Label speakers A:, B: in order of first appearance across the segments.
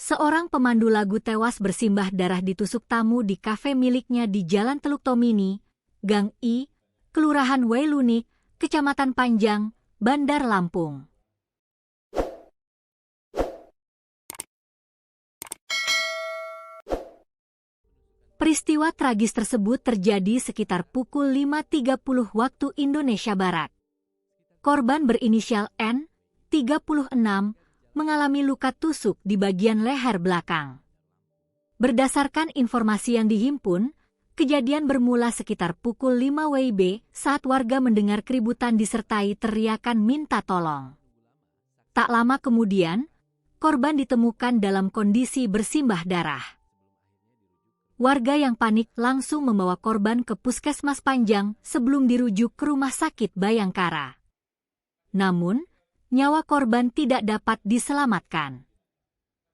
A: Seorang pemandu lagu tewas bersimbah darah ditusuk tamu di kafe miliknya di Jalan Teluk Tomini, Gang I, Kelurahan Wailunik, Kecamatan Panjang, Bandar Lampung. Peristiwa tragis tersebut terjadi sekitar pukul 5.30 waktu Indonesia Barat. Korban berinisial N, 36, mengalami luka tusuk di bagian leher belakang. Berdasarkan informasi yang dihimpun, kejadian bermula sekitar pukul 5 WIB saat warga mendengar keributan disertai teriakan minta tolong. Tak lama kemudian, korban ditemukan dalam kondisi bersimbah darah. Warga yang panik langsung membawa korban ke Puskesmas Panjang sebelum dirujuk ke Rumah Sakit Bayangkara. Namun, nyawa korban tidak dapat diselamatkan.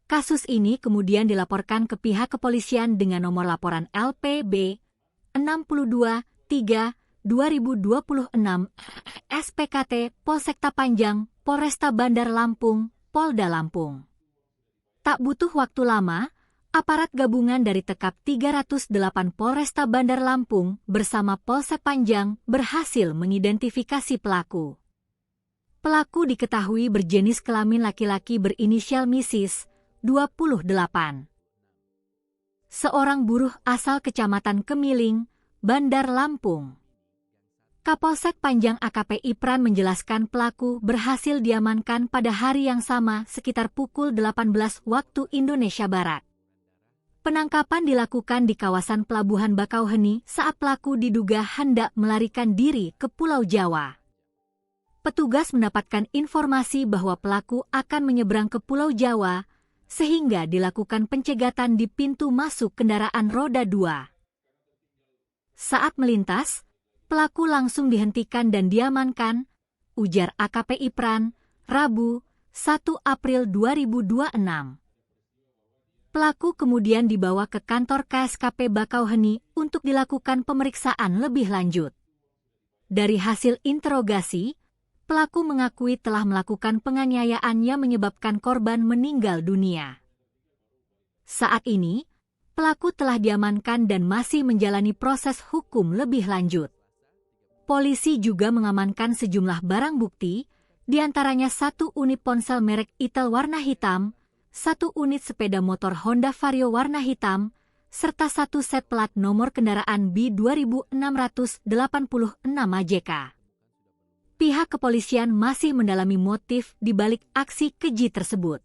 A: Kasus ini kemudian dilaporkan ke pihak kepolisian dengan nomor laporan LPB 623/2026 SPKT Polsekta Panjang, Polresta Bandar Lampung, Polda Lampung. Tak butuh waktu lama, aparat gabungan dari Tekap 308 Polresta Bandar Lampung bersama Polsek Panjang berhasil mengidentifikasi pelaku. Pelaku diketahui berjenis kelamin laki-laki berinisial Mrs. 28. Seorang buruh asal Kecamatan Kemiling, Bandar Lampung. Kapolsek Panjang AKP Ipran menjelaskan pelaku berhasil diamankan pada hari yang sama sekitar pukul 18 waktu Indonesia Barat. Penangkapan dilakukan di kawasan Pelabuhan Bakauheni saat pelaku diduga hendak melarikan diri ke Pulau Jawa. Petugas mendapatkan informasi bahwa pelaku akan menyeberang ke Pulau Jawa, sehingga dilakukan pencegatan di pintu masuk kendaraan roda 2. Saat melintas, pelaku langsung dihentikan dan diamankan, ujar AKP Ipran, Rabu, 1 April 2026. Pelaku kemudian dibawa ke kantor KSKP Bakauheni untuk dilakukan pemeriksaan lebih lanjut. Dari hasil interogasi, pelaku mengakui telah melakukan penganiayaan yang menyebabkan korban meninggal dunia. Saat ini, pelaku telah diamankan dan masih menjalani proses hukum lebih lanjut. Polisi juga mengamankan sejumlah barang bukti, diantaranya 1 unit ponsel merek Itel warna hitam, 1 unit sepeda motor Honda Vario warna hitam, serta 1 set plat nomor kendaraan B2686 AJK. Pihak kepolisian masih mendalami motif di balik aksi keji tersebut.